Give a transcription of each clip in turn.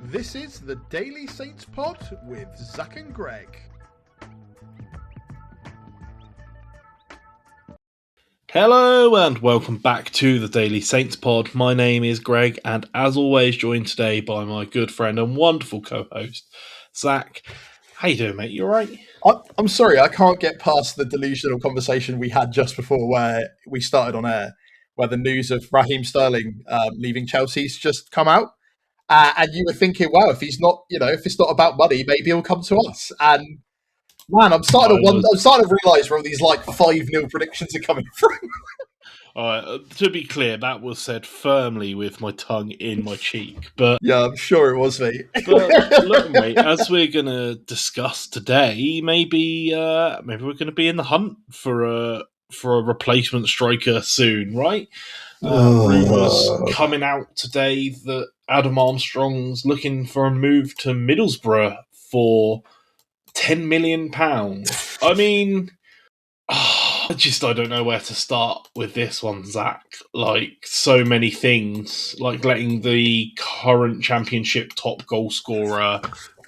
This is the Daily Saints Pod with Zach and Greg. Hello and welcome back to the Daily Saints Pod. My name is Greg and as always joined today by my good friend and wonderful co-host, Zach. How you doing, mate? You alright? I'm sorry, I can't get past the delusional conversation we had just before where we started on air, where the news of Raheem Sterling leaving Chelsea's just come out. And you were thinking, wow, if he's not, if it's not about money, maybe he'll come to us. And man, I'm starting to realise where all these 5-0 predictions are coming from. All right, to be clear, that was said firmly with my tongue in my cheek. But yeah, I'm sure it was, mate. But look, mate, as we're going to discuss today, maybe we're going to be in the hunt for a replacement striker soon, right? Rumours coming out today that Adam Armstrong's looking for a move to Middlesbrough for £10 million. I mean, I don't know where to start with this one, Zach. So many things, like letting the current championship top goal scorer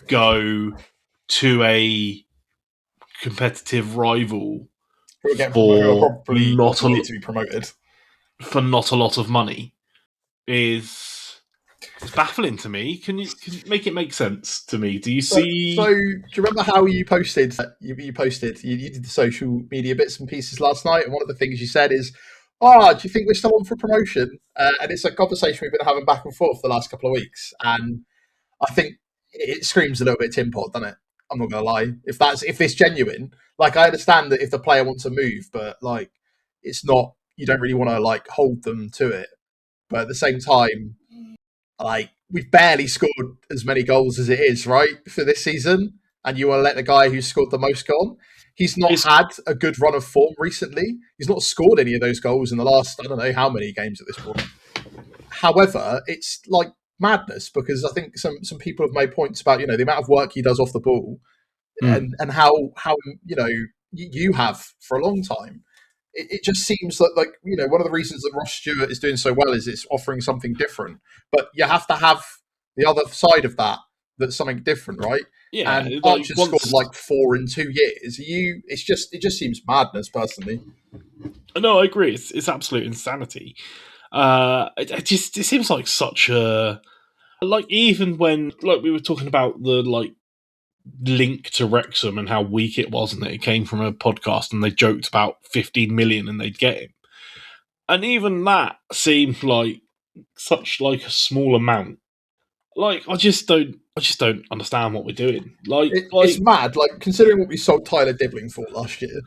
go to a competitive rival to be promoted for not a lot of money is baffling to me. Can you make it make sense to me? Do you see? So do you remember how you posted? You did the social media bits and pieces last night, and one of the things you said is, do you think we're still on for promotion? And it's a conversation we've been having back and forth the last couple of weeks, and I think it screams a little bit tin pot, doesn't it? I'm not going to lie. If it's genuine, I understand that if the player wants to move, but it's not. You don't really want to hold them to it. But at the same time, we've barely scored as many goals as it is, right, for this season. And you want to let the guy who's scored the most go on. He's not had a good run of form recently. He's not scored any of those goals in the last, I don't know how many games at this point. However, it's madness because I think some people have made points about, the amount of work he does off the ball and how you have for a long time. It just seems like one of the reasons that Ross Stewart is doing so well is it's offering something different. But you have to have the other side of that. That's something different, right? Yeah, and Archer scored 4 in 2 years. It just seems madness, personally. No, I agree. It's absolute insanity. It seems like such a even when we were talking about the link to Wrexham and how weak it was and that it came from a podcast and they joked about 15 million and they'd get him. And even that seemed like such a small amount. I just don't understand what we're doing. It's mad, considering what we sold Tyler Dibbling for last year.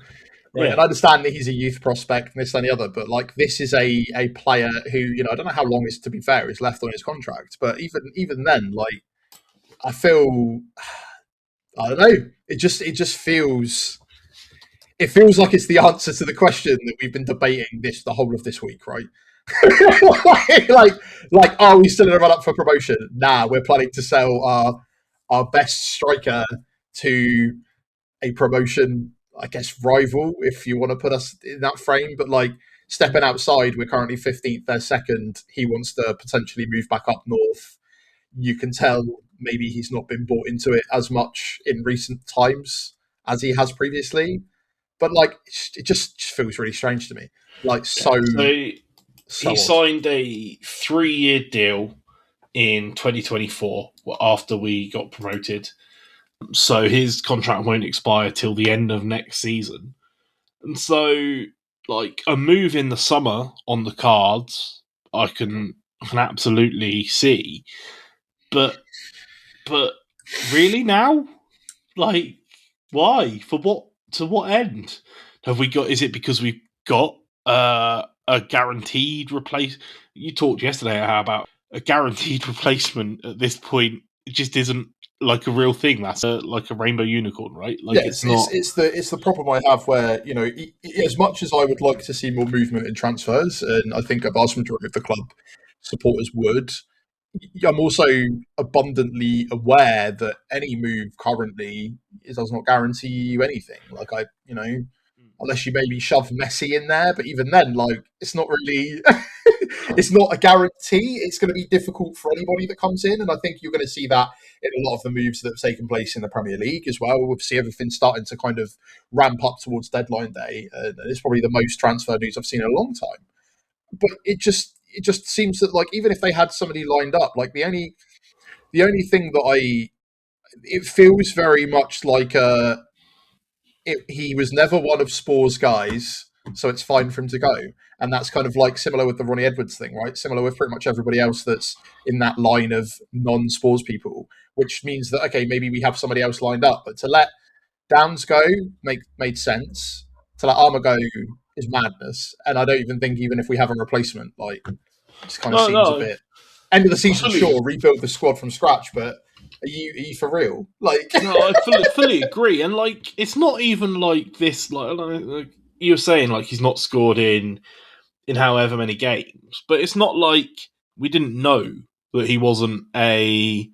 Right? Yeah. And I understand that he's a youth prospect and this and the other, but this is a player who, I don't know how long to be fair, is left on his contract. But even then, I feel I don't know. It just feels. It feels like it's the answer to the question that we've been debating the whole of this week, right? Are we still in a run up for promotion? Nah, we're planning to sell our best striker to a promotion, I guess, rival, if you want to put us in that frame. But stepping outside, we're currently 15th, they're second. He wants to potentially move back up north. You can tell maybe he's not been bought into it as much in recent times as he has previously. But it just feels really strange to me. He signed a 3-year deal in 2024 after we got promoted. So his contract won't expire till the end of next season. And so a move in the summer on the cards, I can absolutely see. But really now? Why? For what? To what end? Have we got? Is it because we've got a guaranteed replace? You talked yesterday about a guaranteed replacement at this point. It just isn't a real thing. That's a rainbow unicorn, right? It's not. It's the problem I have where as much as I would like to see more movement in transfers, and I think a vast majority of the club supporters would. I'm also abundantly aware that any move currently does not guarantee you anything. Unless you maybe shove Messi in there, but even then, it's not really, it's not a guarantee. It's going to be difficult for anybody that comes in, and I think you're going to see that in a lot of the moves that have taken place in the Premier League as well. We'll see everything starting to kind of ramp up towards deadline day, and it's probably the most transfer news I've seen in a long time. But it just seems that, like, even if they had somebody lined up, like the only thing that it feels very much like he was never one of Spore's guys, so it's fine for him to go. And that's kind of like similar with the Ronnie Edwards thing, right? Similar with pretty much everybody else that's in that line of non-Spores people, which means that, okay, maybe we have somebody else lined up. But to let Downs go made sense. To let Armour go is madness. And I don't even think, even if we have a replacement, like, it just kind of seems a bit end of the season. Sure, rebuild the squad from scratch, but are you for real? Like, no, I fully agree. And like, it's not even like this. Like you were saying, like he's not scored in however many games, but it's not like we didn't know that he wasn't a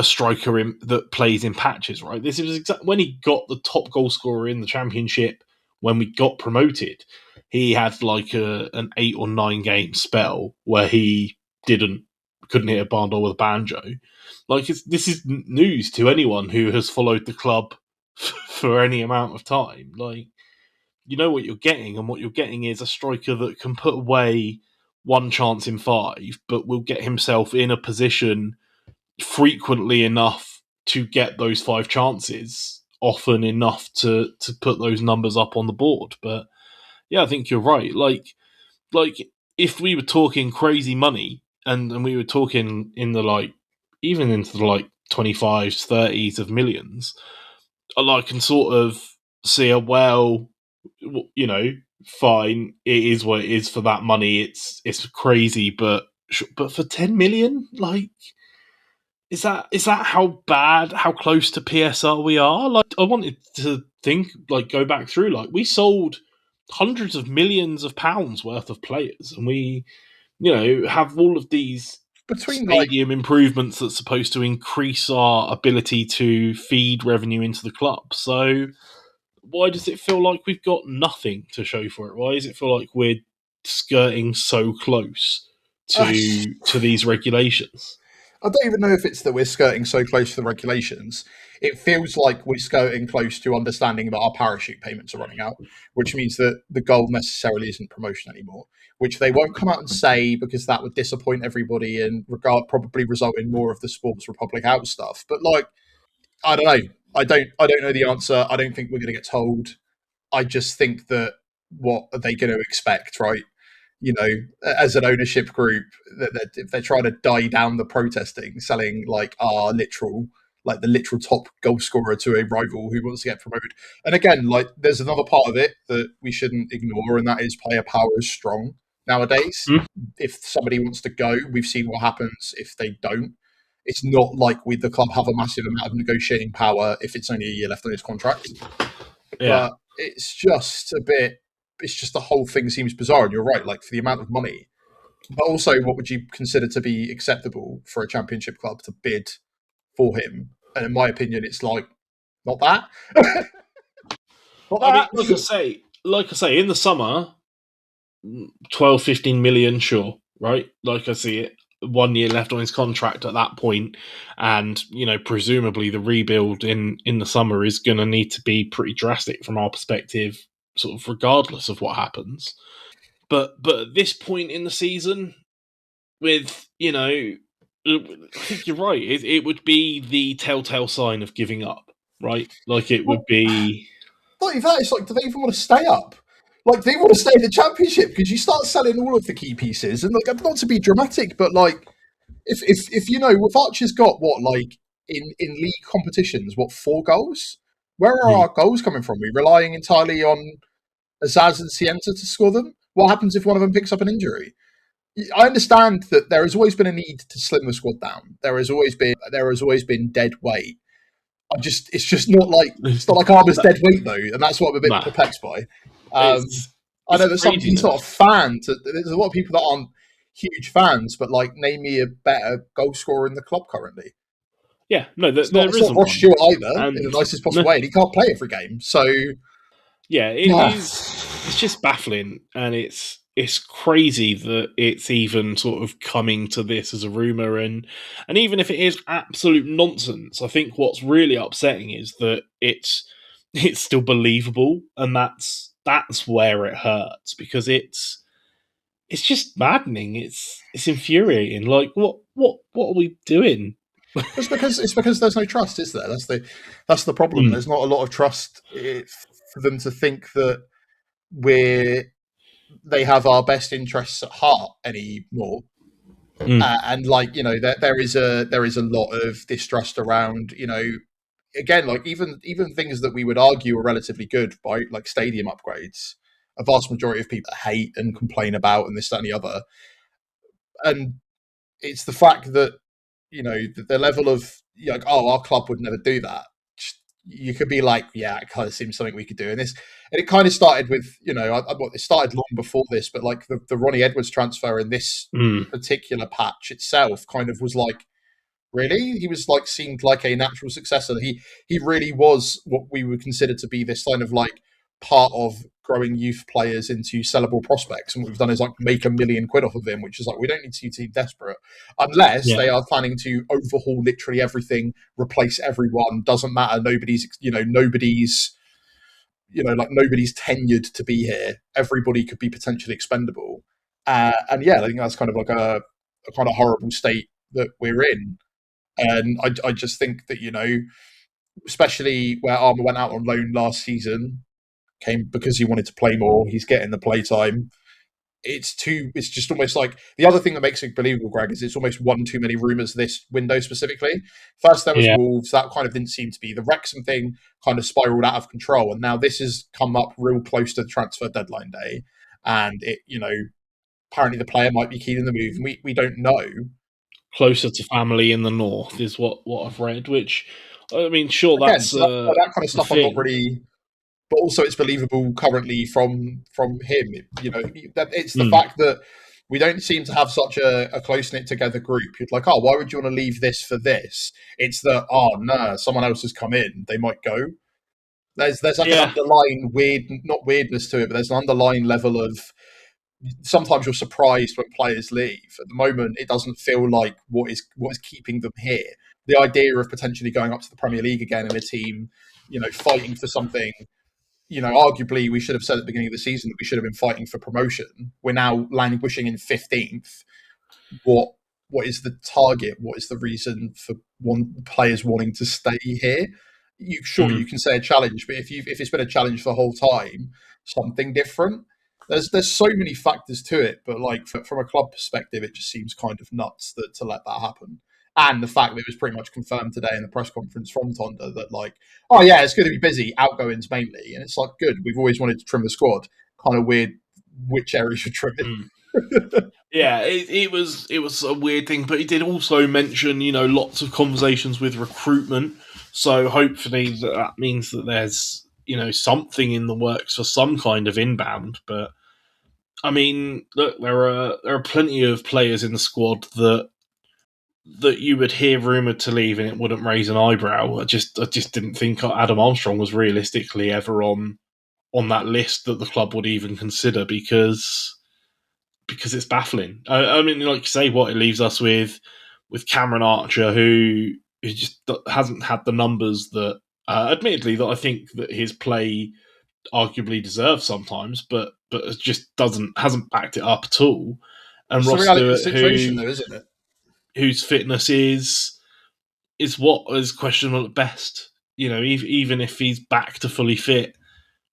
striker that plays in patches, right? This is when he got the top goal scorer in the Championship when we got promoted. He had like an 8 or 9 game spell where he couldn't hit a barn door with a banjo. Like, this is news to anyone who has followed the club for any amount of time. Like, you know what you're getting, and what you're getting is a striker that can put away 1 chance in 5, but will get himself in a position frequently enough to get those 5 chances, often enough to put those numbers up on the board. But yeah, I think you're right. Like if we were talking crazy money and we were talking in the like even into the like 25s, 30s of millions, I can sort of see fine, it is what it is for that money. It's crazy, but for 10 million, like, is that how close to PSR we are? Like, I wanted to go back through, like, we sold hundreds of millions of pounds worth of players, and we, have all of these stadium improvements that's supposed to increase our ability to feed revenue into the club. So why does it feel like we've got nothing to show for it? Why does it feel like we're skirting so close to these regulations? I don't even know if it's that we're skirting so close to the regulations. It feels like we're skirting close to understanding that our parachute payments are running out, which means that the goal necessarily isn't promotion anymore, which they won't come out and say because that would disappoint everybody and probably result in more of the Sports Republic out stuff. But, like, I don't know. I don't know the answer. I don't think we're going to get told. I just think that, what are they going to expect, right? As an ownership group, that if they try to die down the protesting, selling like the literal top goal scorer to a rival who wants to get promoted. And again, like, there's another part of it that we shouldn't ignore, and that is player power is strong nowadays. If somebody wants to go, we've seen what happens if they don't. It's not like the club have a massive amount of negotiating power if it's only a year left on his contract. Yeah. But it's just the whole thing seems bizarre. And you're right, like, for the amount of money. But also, what would you consider to be acceptable for a Championship club to bid for him? And in my opinion, it's like, not that. Not that. I mean, like I say, in the summer, 12, 15 million, sure, right? Like I see it. 1 year left on his contract at that point, and presumably the rebuild in the summer is going to need to be pretty drastic from our perspective, sort of regardless of what happens. But at this point in the season, with I think you're right. It would be the telltale sign of giving up, right? Like, it would be. Not even that. It's like, do they even want to stay up? Like, they want to stay in the Championship because you start selling all of the key pieces, and, like, not to be dramatic, but, like, if if Archer's got what, like, in league competitions, what, 4 goals? Where are our goals coming from? Are we relying entirely on Azaz and Cienza to score them? What happens if one of them picks up an injury? I understand that there has always been a need to slim the squad down. There has always been dead weight. It's just not like Armour's dead weight though, and that's what I'm a bit perplexed by. I know that he's not a fan. There's a lot of people that aren't huge fans, but, like, name me a better goal scorer in the club currently. Yeah, no, it's not Ross Stewart either, in the nicest possible way, and he can't play every game. So yeah, it's just baffling, and it's it's crazy that it's even sort of coming to this as a rumor, and even if it is absolute nonsense, I think what's really upsetting is that it's still believable, and that's where it hurts, because it's just maddening. It's infuriating. Like, what are we doing? It's because there's no trust, is there? That's the problem. Mm, There's not a lot of trust for them to think that we're they have our best interests at heart anymore. mm, And like there is a lot of distrust around again, like even things that we would argue are relatively good, right? Like stadium upgrades. A vast majority of people hate and complain about, and this, that, and the other. And it's the fact that the level of like, oh, our club would never do that. You could be like, yeah, it kind of seems something we could do. And it kind of started with, it started long before this, but like the Ronnie Edwards transfer in this mm. particular patch itself kind of was like, really? He was like seemed like a natural successor. He really was what we would consider to be this kind of like part of growing youth players into sellable prospects. And what we've done is like make £1 million off of him, which is like, we don't need to be too desperate unless Yeah, they are planning to overhaul literally everything, replace everyone. Doesn't matter. Nobody's tenured to be here. Everybody could be potentially expendable. And yeah, I think that's kind of like a kind of horrible state that we're in. And I just think that, especially where Armour went out on loan last season, came because he wanted to play more. He's getting the play time. It's just almost like the other thing that makes it believable, Greg, is it's almost one too many rumours this window specifically. First, there was yeah. Wolves. That kind of didn't seem to be. The Wrexham thing kind of spiraled out of control. And now this has come up real close to the transfer deadline day. And apparently the player might be keen in the move. And we don't know. Closer to family in the north is what I've read. Which, I mean, sure, Again, that's so that kind of a stuff I'm not thing. really, but also it's believable currently from him. It's the Mm, fact that we don't seem to have such a close knit together group. You're like, oh, why would you want to leave this for this? It's that, oh no, someone else has come in, they might go. There's like an yeah, underlying not weirdness to it, but there's an underlying level of sometimes you're surprised when players leave. At the moment, it doesn't feel like what is keeping them here. The idea of potentially going up to the Premier League again in a team, fighting for something. Arguably, we should have said at the beginning of the season that we should have been fighting for promotion. We're now languishing in 15th. What what is the target? What is the reason for players wanting to stay here? You mm, can say a challenge, but if it's been a challenge for the whole time, something different. There's so many factors to it, but like from a club perspective, it just seems kind of nuts to let that happen. And the fact that it was pretty much confirmed today in the press conference from Tonda that like, oh yeah, it's going to be busy, outgoings mainly, and it's like good. We've always wanted to trim the squad. Kind of weird which areas you're trimming. mm. Yeah, it was a weird thing, but he did also mention, lots of conversations with recruitment. So hopefully that means that there's, something in the works for some kind of inbound. But I mean, look, there are plenty of players in the squad that you would hear rumored to leave and it wouldn't raise an eyebrow. I just didn't think Adam Armstrong was realistically ever on that list that the club would even consider, because it's baffling. I mean, like you say, what it leaves us with Cameron Archer, who just hasn't had the numbers that, admittedly, that I think that his play arguably deserves sometimes, but it just hasn't backed it up at all. And It's the Ross reality of the Stewart, situation, though, isn't it? whose fitness is what is questionable at best. Even if he's back to fully fit,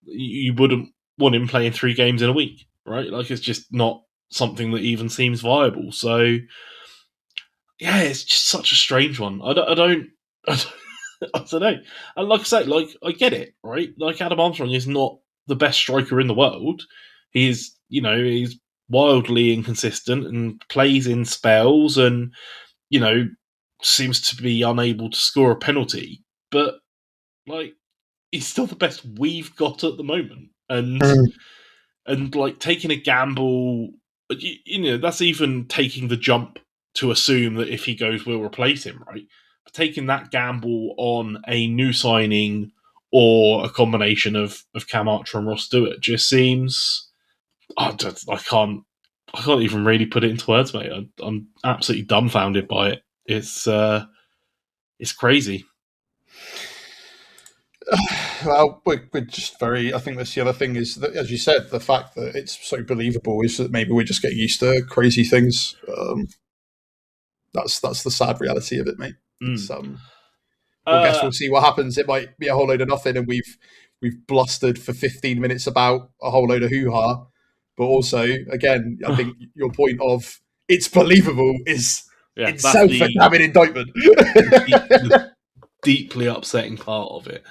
you wouldn't want him playing 3 games in a week, right? Like, it's just not something that even seems viable. So yeah, it's just such a strange one. I don't, I don't know. And like I say, like, I get it, right? Like, Adam Armstrong is not the best striker in the world. He's wildly inconsistent and plays in spells, and you know seems to be unable to score a penalty. But like, he's still the best we've got at the moment, and like, taking a gamble, that's even taking the jump to assume that if he goes, we'll replace him, right? But taking that gamble on a new signing or a combination of Cam Archer and Ross Stewart just seems I can't even really put it into words, mate. I'm absolutely dumbfounded by it. It's crazy. Well, we're just very. I think that's the other thing is that, as you said, the fact that it's so believable is that maybe we're just getting used to crazy things. That's the sad reality of it, mate. It's Mm. We'll guess Uh, we'll see what happens. It might be a whole load of nothing, and we've blustered for 15 minutes about a whole load of hoo ha. But also, again, I think your point of it's believable is yeah, that's itself a damning indictment. the deeply upsetting part of it.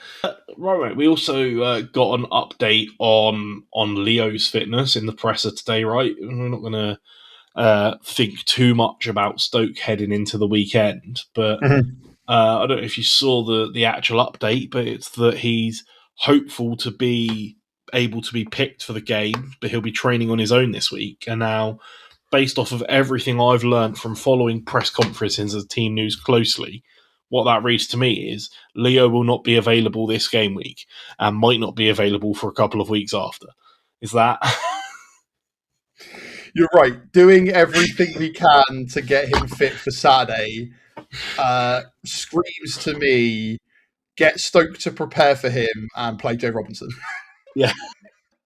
Right. We also got an update on Leo's fitness in the presser today. Right, we're not going to think too much about Stoke heading into the weekend, but I don't know if you saw the actual update, but it's that he's hopeful to be able to be picked for the game, but he'll be training on his own this week. And now, based off of everything I've learned from following press conferences as team news closely, what that reads to me is Leo will not be available this game week and might not be available for a couple of weeks after. Is that? You're right. Doing everything we can to get him fit for Saturday screams to me get Stoke to prepare for him and play Joe Robinson. Yeah.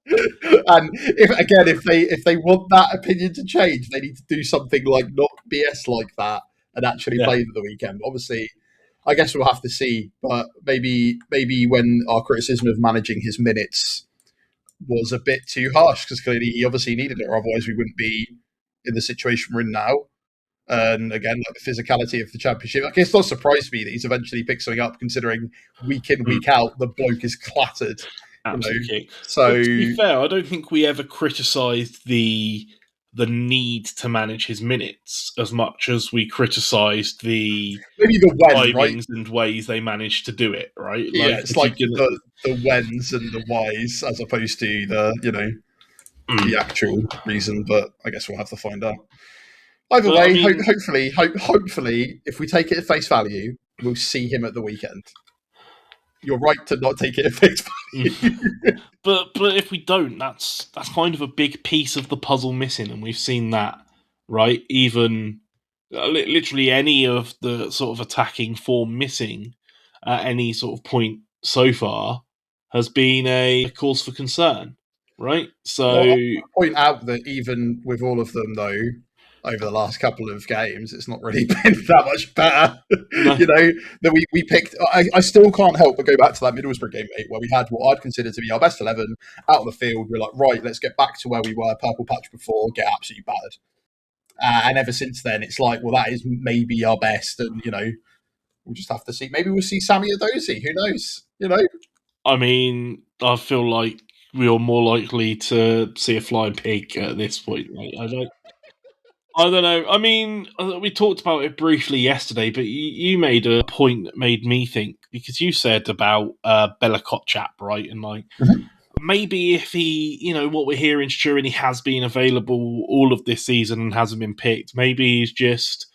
And if they want that opinion to change, they need to do something like knock BS like that and actually Yeah. play the weekend. Obviously, I guess we'll have to see, but maybe when our criticism of managing his minutes was a bit too harsh because clearly he obviously needed it, or otherwise we wouldn't be in the situation we're in now. And again, like the physicality of the championship, I guess it does surprise me that he's eventually picked something up, considering week in, week out, the bloke is clattered. Absolutely. So But to be fair, I don't think we ever criticised the need to manage his minutes as much as we criticised the maybe the when, right? timings and ways they managed to do it. Right? Yeah, Like it's if you like can, the whens and the whys as opposed to the actual reason. But I guess we'll have to find out. Either but I way, mean, hopefully, if we take it at face value, we'll see him at the weekend. You're right to not take it at face value. but if we don't, that's kind of a big piece of the puzzle missing, and we've seen that, right? Even literally any of the sort of attacking form missing at any sort of point so far has been a cause for concern, right? So, Well, I'll point out that even with all of them, though, over the last couple of games, it's not really been that much better. no, That we picked. I still can't help but go back to that Middlesbrough game, mate, where we had what I'd consider to be our best 11 out of the field. We're like, right, let's get back to where we were, purple patch before, get absolutely battered. And ever since then, it's like, well, that is maybe our best, and we'll just have to see. Maybe we'll see Sammy Adozi. Who knows? I mean, I feel like we are more likely to see a flying pig at this point. Right? I don't know. I mean, we talked about it briefly yesterday, but you made a point that made me think because you said about Belakot chap, right? And like maybe if he, what we're hearing is true and he has been available all of this season and hasn't been picked, maybe he's just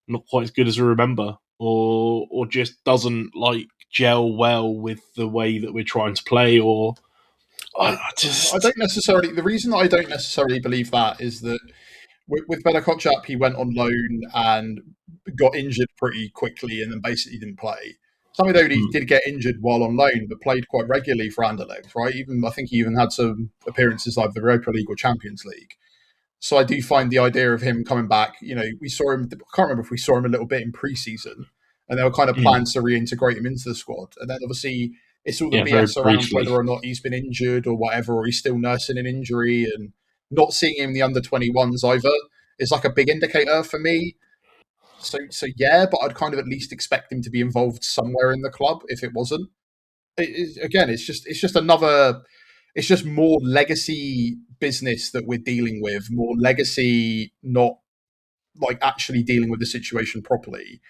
not quite as good as we remember, or just doesn't like gel well with the way that we're trying to play, or I, I I just don't necessarily. The reason that I don't necessarily believe that is that with Belakot, he went on loan and got injured pretty quickly, and then basically didn't play. Samidodi did get injured while on loan, but played quite regularly for Anderlecht, right? I think he even had some appearances like the Europa League or Champions League. So I do find the idea of him coming back. We saw him. I can't remember if we saw him a little bit in pre-season, and there were kind of plans to reintegrate him into the squad. And then obviously it's all the yeah, very BS around briefly. whether or not he's been injured or whatever, or he's still nursing an injury, and not seeing him in the under 21s either is like a big indicator for me. So yeah, but I'd kind of at least expect him to be involved somewhere in the club if it wasn't. Again, it's just another. It's just more legacy business that we're dealing with. More legacy, not like actually dealing with the situation properly.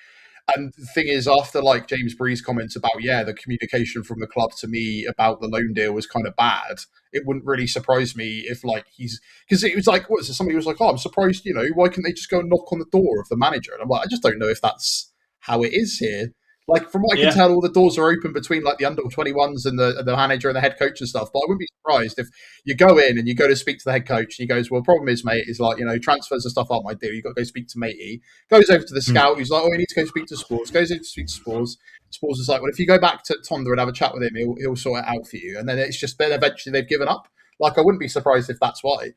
And the thing is, after like James Bree's comments about, the communication from the club to me about the loan deal was kind of bad, it wouldn't really surprise me if like because it was like, what is it? Somebody was like, oh, I'm surprised, why can't they just go and knock on the door of the manager? And I'm like, I just don't know if that's how it is here. Like from what I can Yeah. tell, all the doors are open between like the under 21s and the manager and the head coach and stuff. But I wouldn't be surprised if you go in and you go to speak to the head coach and he goes, "Well, the problem is, mate, is like transfers and stuff aren't my deal. You got to go speak to matey." Goes over to the scout. He's like, "Oh, you need to go speak to Spores." Goes in to speak to Spores. Spores is like, "Well, if you go back to Tonda and have a chat with him, he'll sort it out for you." And then it's just then eventually they've given up. Like I wouldn't be surprised if that's why,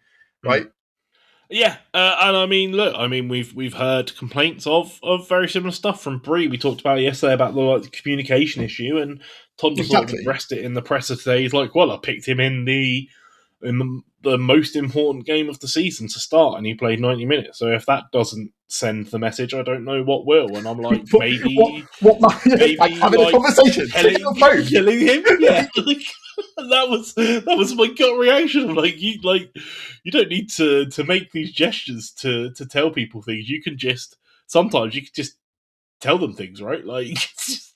right? Yeah, and I mean, look, I mean, we've heard complaints of very similar stuff from Bree. We talked about it yesterday about the communication issue, and Tonda sort of Exactly. addressed it in the presser today. He's like, "Well, I picked him in the most important game of the season to start, and he played 90 minutes. So if that doesn't send the message, I don't know what will." And I'm like, maybe like having a conversation, picking up phone, killing him. Yeah, like, that was my gut reaction. I'm like, you don't need to make these gestures to tell people things. You can just sometimes you can just tell them things, right? Like,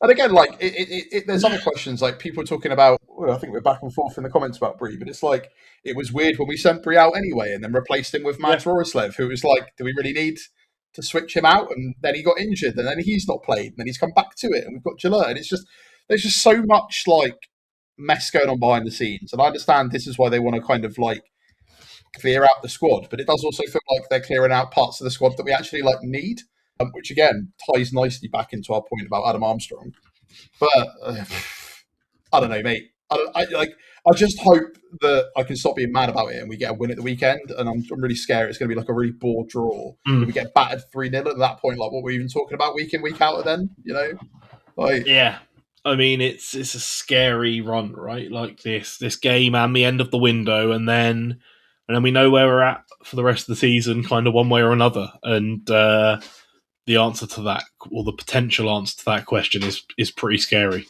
and again, like there's other questions. Like people talking about. Well, I think we're back and forth in the comments about Bree, but it's like it was weird when we sent Bree out anyway, and then replaced him with Max Rorislev, who was like, do we really need to switch him out? And then he got injured, and then he's not played, and then he's come back to it, and we've got Jalert, and it's just there's just so much like mess going on behind the scenes, and I understand this is why they want to kind of like clear out the squad, but it does also feel like they're clearing out parts of the squad that we actually like need, which again ties nicely back into our point about Adam Armstrong. But I don't know, mate. I just hope that I can stop being mad about it and we get a win at the weekend. And I'm really scared it's going to be like a really bored draw. We get battered 3-0 at that point. Like what we're even talking about week in, week out. Then like yeah. I mean, it's a scary run, right? Like this game and the end of the window, and then we know where we're at for the rest of the season, kind of one way or another. And the answer to that, or the potential answer to that question, is pretty scary.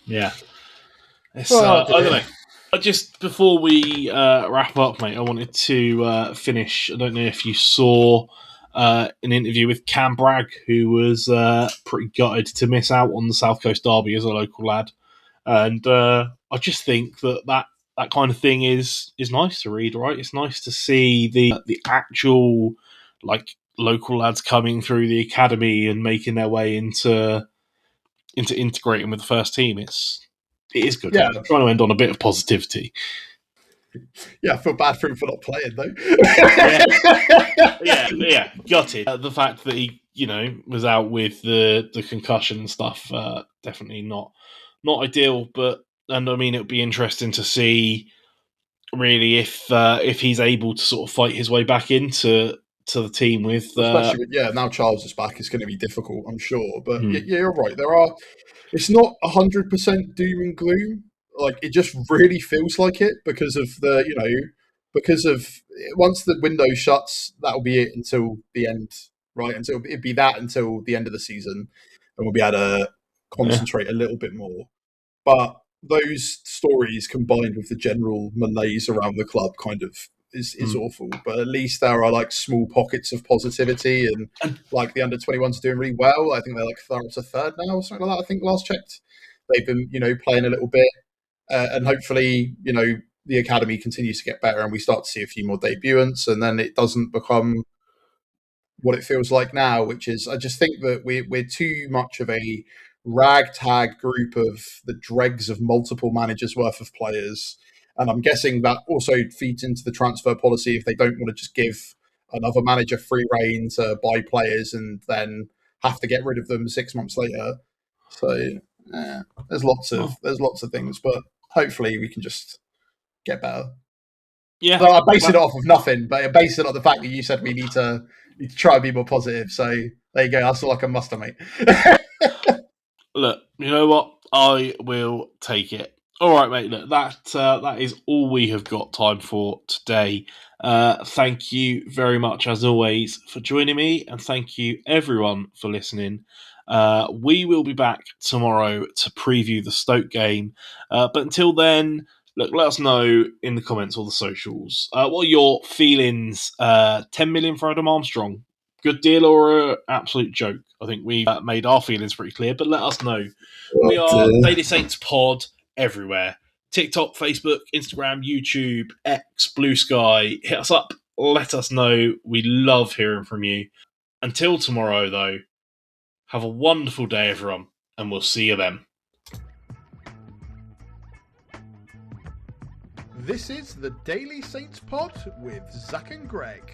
Yeah. I don't know. Just before we wrap up, mate, I wanted to finish. I don't know if you saw an interview with Cam Bragg, who was pretty gutted to miss out on the South Coast Derby as a local lad. And I just think that kind of thing is nice to read, right? It's nice to see the actual like local lads coming through the academy and making their way into integrating with the first team. It is good. Yeah. I'm trying to end on a bit of positivity. Yeah, I feel bad for him for not playing though. yeah, gutted. The fact that he, was out with the concussion and stuff, definitely not ideal. And I mean, it would be interesting to see really if he's able to sort of fight his way back into the team with, especially with now Charles is back. It's going to be difficult, I'm sure. But yeah, you're right. It's not 100% doom and gloom. Like it just really feels like it because of because of once the window shuts, that'll be it until the end, right? Until it'd be that until the end of the season, and we'll be able to concentrate a little bit more. But those stories combined with the general malaise around the club kind of is awful. But at least there are like small pockets of positivity, and like the under-21s are doing really well. I think they're up to third now or something like that. I think last checked, they've been playing a little bit, and hopefully the academy continues to get better, and we start to see a few more debutantes, and then it doesn't become what it feels like now, which is I just think that we're too much of a ragtag group of the dregs of multiple managers worth of players. And I'm guessing that also feeds into the transfer policy if they don't want to just give another manager free reign to buy players and then have to get rid of them 6 months later. So there's lots of things, but hopefully we can just get better. Yeah, so I base it off of nothing, but I base it on the fact that you said we need to try and be more positive. So there you go. That's all I can muster, mate. Look, you know what? I will take it. All right, mate. Look, that is all we have got time for today. Thank you very much, as always, for joining me, and thank you everyone for listening. We will be back tomorrow to preview the Stoke game. But until then, look, let us know in the comments or the socials. What are your feelings? 10 million for Adam Armstrong. Good deal or an absolute joke? I think we made our feelings pretty clear, but let us know. We are Daily Saints Pod everywhere. TikTok, Facebook, Instagram, YouTube, X, Blue Sky. Hit us up. Let us know. We love hearing from you. Until tomorrow, though, Have a wonderful day, everyone, and we'll see you then. This is the Daily Saints Pod with Zach and Greg.